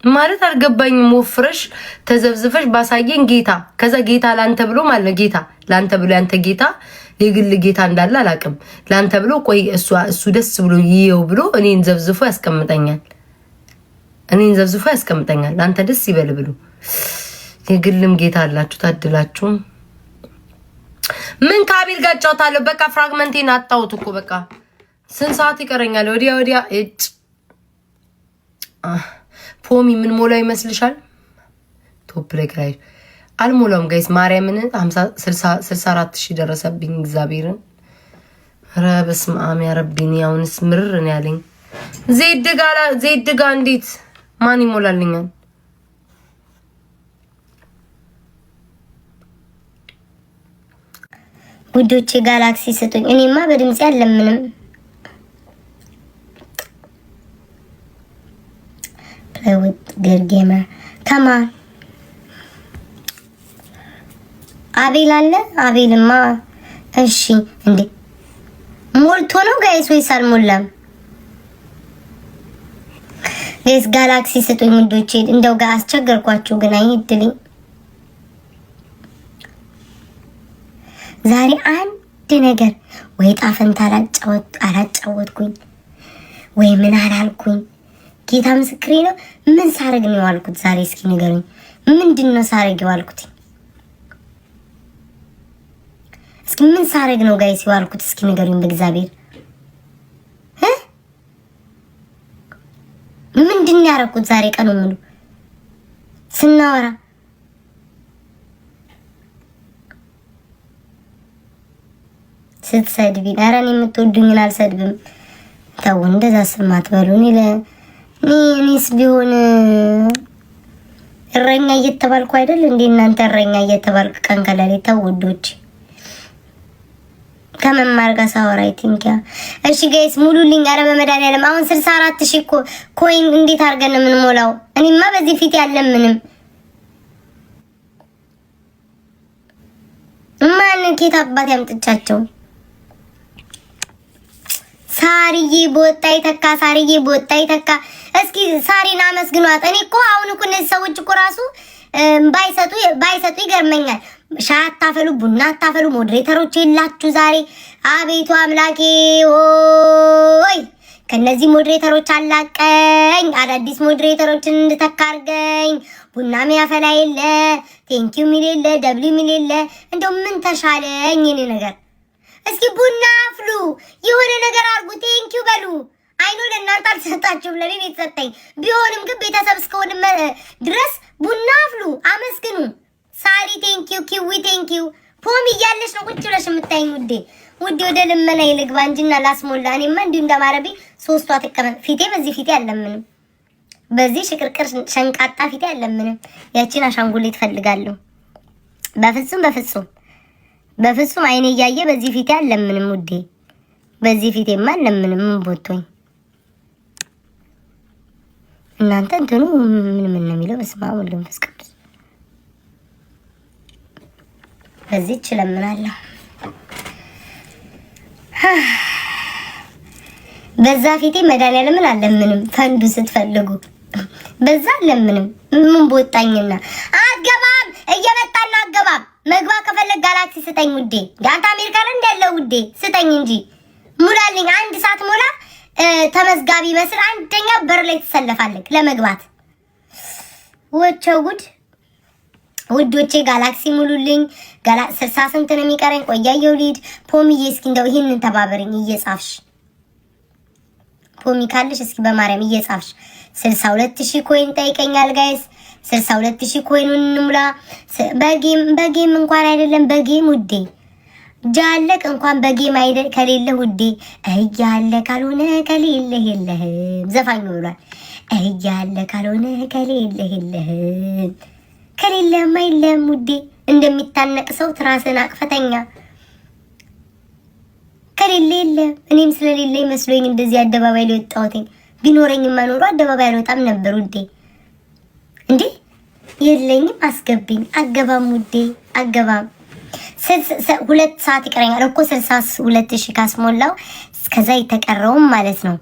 ማለት አልገባኝም። ወፍረሽ ተዘብዝፈሽ ባሳየን ጌታ ከዛ ጌታ ላንተ ብሎ ማለት ጌታ ላንተ ብሎ ያንተ ጌታ የግል ጌታ እንዳለ አላቅም። ላንተ ብሎ ቆይ እሱ ደስ ብሎ ይየው ብሎ እኔን ዘብዝፎ ያስቀምጠኛል። ላንተ ደስ ይበል ብሎ የግልም ጌታ አላችሁ ታድላችሁ። ምን ከአቤል ጋር ጫውታለሁ። በቃ ፍራግመንቴን አጣሁት እኮ በቃ ስንት ሰዓት ይቀረኛል? ወዲያ እጭ ፖሚ ምን ሞላ ይመስልሻል? ቶፕ ላይ ክራይ አልሞላውም ጋይስ ማርያምን 64,000 ደረሰብኝ። እግዚአብሔርን ኧረ በስመ አብ ያ ረቢኒ አሁንስ ምርር ነው ያለኝ። ዜድ ጋ እንዴት ማን ይሞላልኛል? ውዶቼ ጋላክሲ ስጡኝ። እኔማ በድምጽ ያለምንም ለውጥ ገርጌማ ከማ አቤል አለ። አቤልማ እሺ እንዴ ሞልቶ ነው ጋይስ ወይስ አልሞላም? ጋይስ ጋላክሲ ስጡኝ ውዶቼ። እንደው ጋር አስቸገርኳችሁ ግን አይድልኝ። ዛሬ አንድ ነገር ወይ ጣፈንታ አላጫወትኩኝ ወይ ምን አላልኩኝ። ጌታ ምስክሬ ነው። ምን ሳረግ ነው ያልኩት ዛሬ? እስኪ ንገሩኝ። ምንድነው ሳረግ ያልኩት? እስኪ ምን ሳረግ ነው ጋይስ ያልኩት? እስኪ ንገሩኝ በእግዚአብሔር። ምንድነው ያረኩት ዛሬ ቀኑ ሙሉ ስናወራ? ስትሰድቢ ኧረ እኔ የምትወዱኝን አልሰድብም። ተው እንደዛ ስማት በሉኝ። እኔስ ቢሆን እረኛ እየተባልኩ አይደል እንዴ? እናንተ እረኛ እየተባልኩ ቀን ከሌሊት ተውዶች ከመማር ጋር ሳወራ አይቲንክ ያ እሺ ጋይስ ሙሉልኝ። ኧረ በመድኃኒዓለም አሁን 64,000 ኮይን እንዴት አድርገን ምን ሞላው? እኔማ በዚህ ፊት ያለ ምንም ማን ኬት አባት ያምጥቻቸው። ሳሪዬ ቦጣይ ተካ ሳሪዬ ቦጣይ ተካ። እስኪ ሳሪና አመስግኗት። እኔ እኮ አሁን እኮ እነዚህ ሰዎች እኮ ራሱ ባይሰጡ ይገርመኛል። ሻይ አታፈሉ፣ ቡና አታፈሉ፣ ሞዴሬተሮች የላችሁ ዛሬ። አቤቱ አምላኬ ሆይ ከነዚህ ሞዴሬተሮች አላቀኝ፣ አዳዲስ ሞዴሬተሮችን እንድተካርገኝ። ቡና ሚያፈላ የለ፣ ቴንኪው ሚል የለ፣ ደብሊው ሚል የለ። እንደው ምን ተሻለኝ እኔ ነገር። እስኪ ቡና አፍሉ፣ የሆነ ነገር አርጉ፣ ቴንኪው በሉ። አይኖ ለእናንተ አልሰጣችሁም፣ ለኔ የተሰጠኝ ቢሆንም ግን ቤተሰብ እስከሆነ ድረስ ቡና አፍሉ፣ አመስግኑ። ሳሪ ቴንኪው፣ ኪዊ ቴንኪው። ፖም እያለሽ ነው ቁጭ ብለሽ የምታይኝ ውዴ። ወደ ልመና ይልግባ እንጂና ላስሞላ። እኔማ እንዲሁ እንደማረቢ ሶስቷ ተቀመጥ። ፊቴ በዚህ ፊቴ አለምንም፣ በዚህ ሽቅርቅር ሸንቃጣ ፊቴ አለምንም። ያቺን አሻንጉሊት ፈልጋለሁ። በፍጹም አይኔ እያየ በዚህ ፊቴ አለምንም ውዴ። በዚህ ፊቴማ አለምንም። ምን ቦቶኝ እናንተ እንትኑ ምን ነው የሚለው? በስመ አብ ወወልድ ወመንፈስ ቅዱስ። በዚህ እችለምናለሁ። በዛ ፊቴ መድኃኒዓለምን አለምንም። ፈንዱ ስትፈልጉ በዛ አለምንም። ምን ቦጣኝና አትገባም። እየመጣና አትገባም። መግባ ከፈለግ ጋላክሲ ስጠኝ ውዴ። ያንተ አሜሪካ ላይ እንዳለ ውዴ ስጠኝ እንጂ ሙላልኝ። አንድ ሰዓት ሞላ ተመዝጋቢ መስል አንደኛ በር ላይ ተሰለፋለክ ለመግባት። ወቸው ጉድ ውዶቼ ጋላክሲ ሙሉልኝ። 60 ስንት ነው የሚቀረኝ? ቆያየው ሊድ ፖሚዬ እስኪ እንደው ይሄንን ተባበረኝ እየጻፍሽ። ፖሚ ካለሽ እስኪ በማርያም እየጻፍሽ 62,000 ኮይን ጠይቀኛል ጋይስ። 62,000 ኮይኑን እንሙላ። በጌም እንኳን አይደለም በጌም ውዴ ጃለቅ እንኳን በጌም አይደል ከሌለ ውዴ እያለ ካልሆነ ከሌለ የለህም። ዘፋኙ ብሏል። እያለ ካልሆነ ከሌለ የለህም። ከሌለማ የለም ውዴ። እንደሚታነቅ ሰው ትራስን አቅፈተኛ። ከሌለ የለም። እኔም ስለሌለ መስሎኝ እንደዚህ አደባባይ ላይ ወጣሁት። ቢኖረኝማ ኖሮ አደባባይ አልወጣም ነበር ውዴ። እንዴ የለኝም። አስገብኝ። አገባም ውዴ አገባም። 2 ሰዓት ይቀረኛል እኮ 62,000 ካስሞላው እስከዛ የተቀረውም ማለት ነው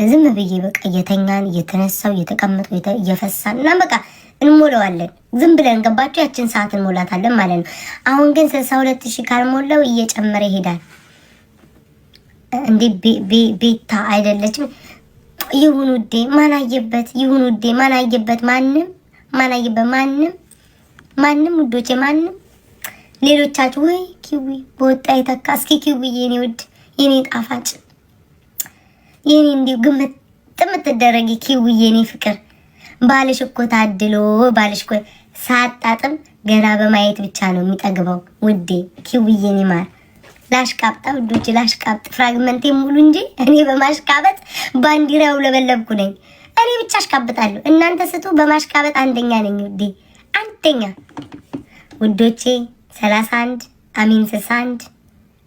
ዝም ብዬ በቃ እየተኛን እየተነሳው እየተቀመጠው እየፈሳን እና በቃ እንሞላዋለን። ዝም ብለን ገባችሁ? ያችን ሰዓት እንሞላታለን ማለት ነው። አሁን ግን 62000 ካልሞላው እየጨመረ ይሄዳል። እንዴ ቤታ አይደለችም? ይሁን ውዴ ማናየበት፣ ይሁን ውዴ ማናየበት፣ ማንም ውዶቼ ማንም። ሌሎቻችሁ ወይ ኪዊ በወጣ ይተካ። እስኪ ኪዊ የኔ ውድ የኔ ጣፋጭ የኔ እንዲሁ ግምት የምትደረጊ ኪዊ የኔ ፍቅር ባልሽ እኮ ታድሎ ባልሽ እኮ ሳጣጥም ገና በማየት ብቻ ነው የሚጠግበው ውዴ ኪዊ የኔ ማር። ላሽቃብጣ ውዶቼ ላሽቃብጥ ፍራግመንቴ ሙሉ እንጂ እኔ በማሽቃበጥ ባንዲራው ለበለብኩ ነኝ። እኔ ብቻ አሽቃብጣለሁ፣ እናንተ ስቱ በማሽቃበጥ አንደኛ ነኝ ውዴ አንደኛ ውዶቼ። 31 አሚን 61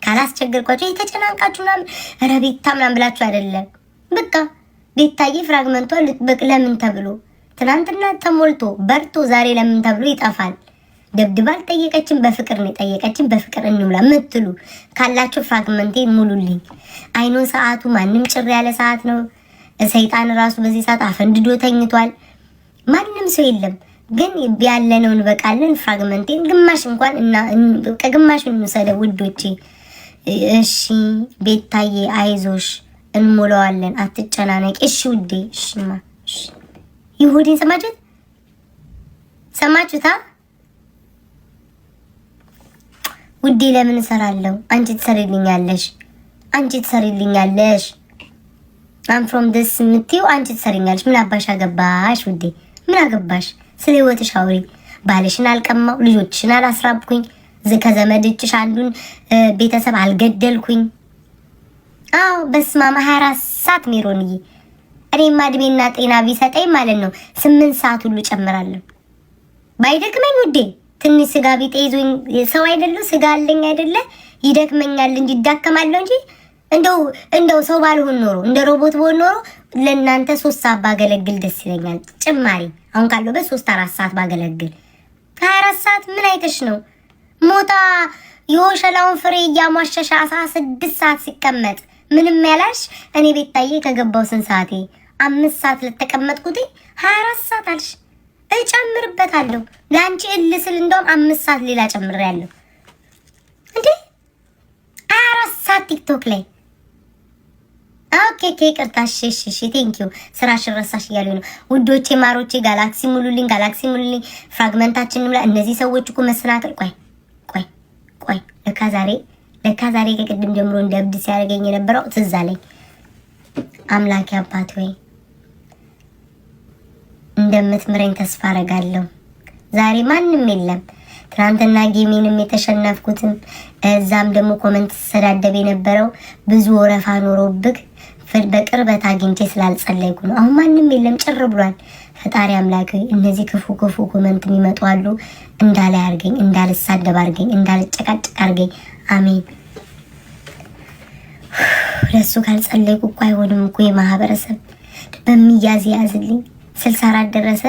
ካላስቸገርኳችሁ የተጨናንቃችሁ ምናምን ኧረ ቤታ ምናምን ብላችሁ አይደለም። በቃ ቤታዬ ፍራግመንቷ ልትበቅ ለምን ተብሎ ትናንትና ተሞልቶ በርቶ ዛሬ ለምን ተብሎ ይጠፋል? ደብድባ አልጠየቀችም፣ በፍቅር ነው የጠየቀችኝ። በፍቅር እንሙላ ምትሉ ካላችሁ ፍራግመንቴ ሙሉልኝ። አይኖ ሰዓቱ ማንም ጭር ያለ ሰዓት ነው። ሰይጣን ራሱ በዚህ ሰዓት አፈንድዶ ተኝቷል። ማንም ሰው የለም። ግን ያለነው እንበቃለን። ፍራግመንቴን ግማሽ እንኳን እና ከግማሹን እንሰደ ውዶቼ። እሺ ቤታዬ አይዞሽ እንሞላዋለን፣ አትጨናነቂ። እሺ ውዴ እሺማ። እሺ ይሁዲን ሰማችሁታ? ውዴ ለምን እሰራለሁ? አንቺ ትሰሪልኛለሽ። አም ፍሮም ዲስ ምትዩ አንቺ ትሰሪኛለሽ። ምን አባሽ አገባሽ ውዴ? ምን አገባሽ? ስለ ህይወትሽ አውሪ። ባልሽን አልቀማው፣ ልጆችሽን አላስራብኩኝ፣ ከዘመድችሽ አንዱን ቤተሰብ አልገደልኩኝ። አዎ በስማማ 24 ሰዓት ሜሮንዬ። እኔማ እድሜና ጤና ቢሰጠኝ ማለት ነው 8 ሰዓት ሁሉ ጨምራለሁ። ባይደክመኝ ውዴ ትንሽ ስጋ ቢጤ ይዞኝ ሰው አይደለሁ ስጋ አለኝ አይደለ? ይደክመኛል እንጂ ይዳከማለሁ እንጂ እንደው ሰው ባልሆን ኖሮ እንደ ሮቦት ብሆን ኖሮ ለእናንተ 3 ሰዓት ባገለግል ደስ ይለኛል። ጭማሪ አሁን ካለው በ3-4 ሰዓት ባገለግል። 24 ሰዓት ምን አይተሽ ነው? ሞታ የወሸላውን ፍሬ እያሟሸሻ 16 ሰዓት ሲቀመጥ ምንም ያላሽ። እኔ ቤታዬ ከገባው ስንት ሰዓቴ? 5 ሰዓት ለተቀመጥኩት 24 ሰዓት አልሽ። እጨምርበታለሁ ለአንቺ እልስል እንደውም 5 ሰዓት ሌላ ጨምሬያለሁ እንዴ 24 ሰዓት ቲክቶክ ላይ። ኦኬ ይቅርታ። እሺ ቴንኪዩ። ስራሽን ረሳሽ እያሉኝ ነው ውዶቼ ማሮቼ። ጋላክሲ ሙሉልኝ ፍራግመንታችንን ሙላ። እነዚህ ሰዎች እኮ መሰናክል። ቆይ ለካ ዛሬ ከቅድም ጀምሮ እንደ እብድ ሲያደርገኝ የነበረው ትዝ አለኝ። አምላኬ አባት ወይ እንደምትምረኝ ተስፋ አደርጋለሁ። ዛሬ ማንም የለም። ትናንትና ጌሜንም የተሸነፍኩትም እዛም ደግሞ ኮመንት ተሰዳደብ የነበረው ብዙ ወረፋ ኖሮብክ በቅርበት አግኝቼ ስላልጸለይኩ ነው። አሁን ማንም የለም፣ ጭር ብሏል። ፈጣሪ አምላክ እነዚህ ክፉ ኮመንት የሚመጡ አሉ እንዳላይ አርገኝ፣ እንዳልሳደብ አርገኝ፣ እንዳልጨቃጨቅ አርገኝ። አሜን። ለሱ ካልጸለይኩ እኮ አይሆንም እኮ የማህበረሰብ በሚያዝ ያዝልኝ። 64 ደረሰ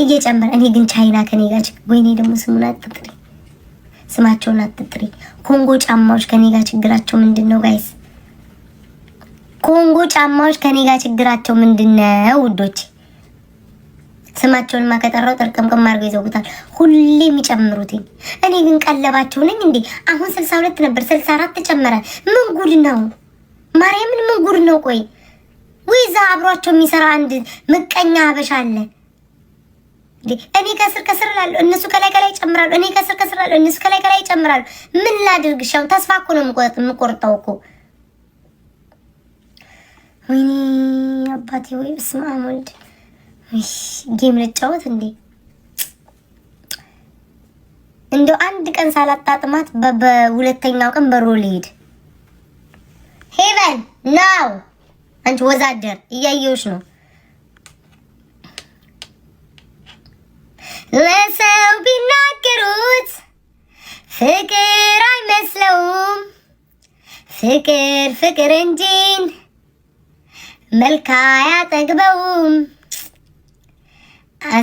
እየጨመረ። እኔ ግን ቻይና ከኔ ጋር ወይኔ ደግሞ ስማቸውን አትጥሪ። ኮንጎ ጫማዎች ከኔ ጋር ችግራቸው ምንድነው ጋይስ? ኮንጎ ጫማዎች ከኔ ጋር ችግራቸው ምንድነው ውዶች? ስማቸውንማ ከጠራው ጠርቀምቀም አድርገው ይዘውታል። ሁሌ የሚጨምሩት እኔ ግን ቀለባቸው ነኝ እንዴ? አሁን 62 ነበር 64 ተጨመረ። ምን ጉድ ነው ማርያምን? ምን ጉድ ነው? ቆይ ወይዛ አብሯቸው የሚሰራ አንድ ምቀኛ ሀበሻ አለ። እኔ ከስር እላለሁ፣ እነሱ ከላይ ይጨምራሉ። እኔ ከስር እላለሁ፣ እነሱ ከላይ ይጨምራሉ። ምን ላድርግ? ሻው ተስፋ እኮ ነው የምቆርጠው እኮ። ወይኔ አባቴ ወይ በስመ አብ ወልድ። ጌም ልጫወት እንዴ? እንደው አንድ ቀን ሳላጣጥማት በሁለተኛው ቀን በሮ ልሄድ። ሄቨን ናው አንቺ ወዛደር እያየሁሽ ነው። ለሰው ቢናገሩት ፍቅር አይመስለውም። ፍቅር እንጂን መልክ አያጠግበውም።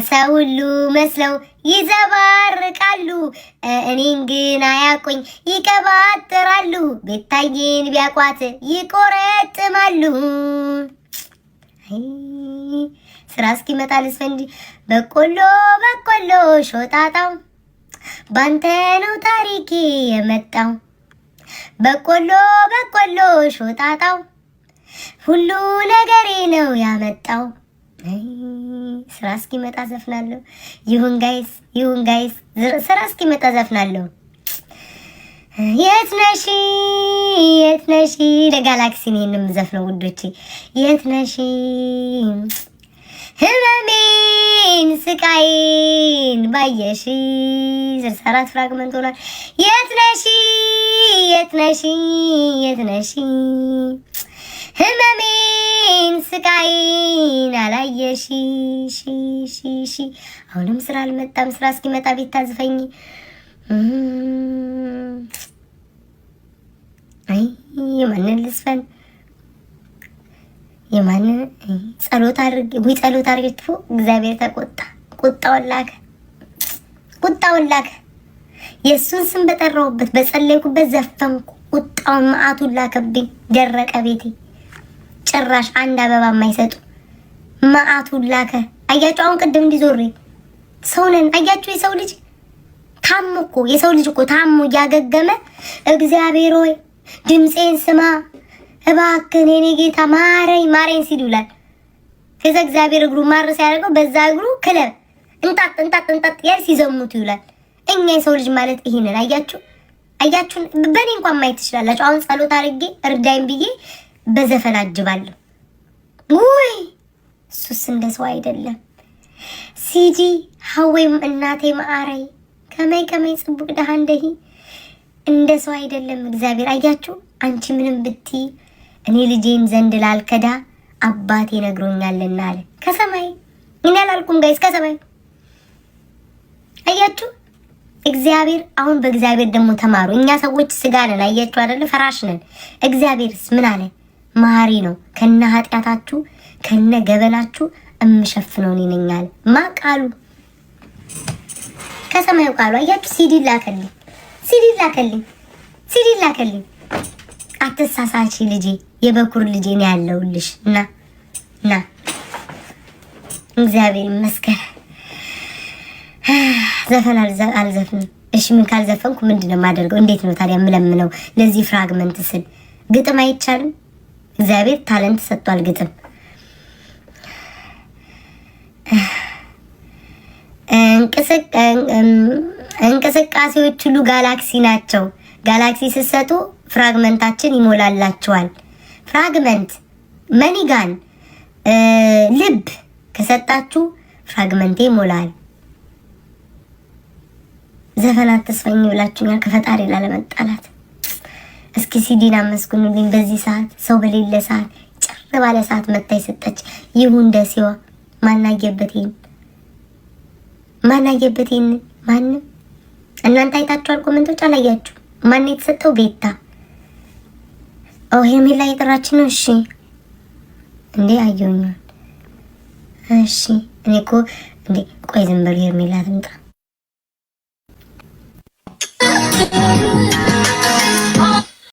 ሰው ሁሉ መስለው ይዘባርቃሉ፣ እኔን ግን አያውቁኝ ይቀባጥራሉ። ቤታዬን ቢያቋት ይቆረጥማሉ። ስራ እስኪመጣ ልስፈንጂ በቆሎ በቆሎ ሾጣጣው ባንተ ነው ታሪኬ የመጣው። በቆሎ በቆሎ ሾጣጣው ሁሉ ነገሬ ነው ያመጣው። ስራ እስኪመጣ ዘፍናለሁ። ይሁን ጋይስ ይሁን ጋይስ፣ ስራ እስኪመጣ ዘፍናለሁ። የት ነሽ የት ነሽ ለጋላክሲ ነው የምዘፍነው ውዶቼ። የት ነሽ ህመሜን ስቃይን ባየሽ 64 ፍራግመንት ሆኗል። የት ነሽ የት ነሽ የት ነሽ ህመሜን ስቃይን አላየሽ ሺ አሁንም ስራ አልመጣም። ስራ እስኪመጣ ቤት ታዝፈኝ። አይ የማንን ልስፈን የማንን ጸሎት አድርጌ ወይ ጸሎት አድርጌ እግዚአብሔር ተቆጣ። ቁጣውን ላከ። የእሱን ስም በጠራሁበት በጸለይኩበት ዘፈንኩ። ቁጣውን መዓቱን ላከብኝ። ደረቀ ቤቴ። ጭራሽ አንድ አበባ የማይሰጡ መዓቱን ላከ። አያችሁ አሁን ቅድም እንዲዞሬ ሰው ነን። አያችሁ የሰው ልጅ ታሞ እኮ የሰው ልጅ እኮ ታሞ እያገገመ እግዚአብሔር ሆይ ድምፄን ስማ እባክህ የኔ ጌታ ማረኝ ማረኝ ሲል ይውላል። ከዛ እግዚአብሔር እግሩ ማረስ ያደርገው በዛ እግሩ ክለብ እንጣጥ ያል ሲዘሙት ይውላል። እኛ የሰው ልጅ ማለት ይሄንን አያችሁ በእኔ እንኳን ማየት ትችላላችሁ። አሁን ጸሎት አድርጌ እርዳኝ ብዬ በዘፈን አጅባለሁ። ውይ እሱስ እንደ ሰው አይደለም። ሲጂ ሀዌም እናቴ ማአረይ ከመይ ጽቡቅ ደሃ እንደሂ እንደ ሰው አይደለም እግዚአብሔር። አያችሁ አንቺ ምንም ብትይ እኔ ልጄን ዘንድ ላልከዳ አባቴ ነግሮኛልና አለ ከሰማይ። እኔ አላልኩም ጋይስ ከሰማይ። አያችሁ እግዚአብሔር። አሁን በእግዚአብሔር ደግሞ ተማሩ። እኛ ሰዎች ስጋ ነን አያችሁ አይደለ? ፈራሽ ነን። እግዚአብሔርስ ምን አለ? መሐሪ ነው። ከነ ኃጢአታችሁ ከነ ገበናችሁ እምሸፍነው እኔ ነኝ አለ። ማ ቃሉ ከሰማዩ ቃሉ። አያችሁ ሲዲ ላከልኝ። አትሳሳቺ ልጄ፣ የበኩር ልጄ ነው ያለውልሽ። ና እግዚአብሔር ይመስገን። ዘፈን አልዘፍንም። እሺ ምን ካልዘፈንኩ ምንድነው የማደርገው? እንዴት ነው ታዲያ የምለምነው? ለዚህ ፍራግመንት ስል ግጥም አይቻልም? እግዚአብሔር ታለንት ሰጥቷል። ግጥም እንቅስቃሴዎች ሁሉ ጋላክሲ ናቸው። ጋላክሲ ስትሰጡ ፍራግመንታችን ይሞላላችኋል። ፍራግመንት መኒጋን ልብ ከሰጣችሁ ፍራግመንቴ ይሞላል። ዘፈናት ተስፈኝ ብላችሁኛል ከፈጣሪ ላለመጣላት። እስኪ ሲዲና መስኩኑልኝ። በዚህ ሰዓት ሰው በሌለ ሰዓት ጭር ባለ ሰዓት መታይ ሰጠች። ይሁን ደሲዋ ማናየበቴን ማንም እናንተ አይታችኋል። ኮሜንቶች አላያችሁ? ማን የተሰጠው? ቤታ ሄርሜላ የጠራችን ነው። እሺ እንዴ አየሁኝ። እሺ እኔ እኮ እንዴ ቆይ ዝም በሉ ሄርሜላ ትምጣ።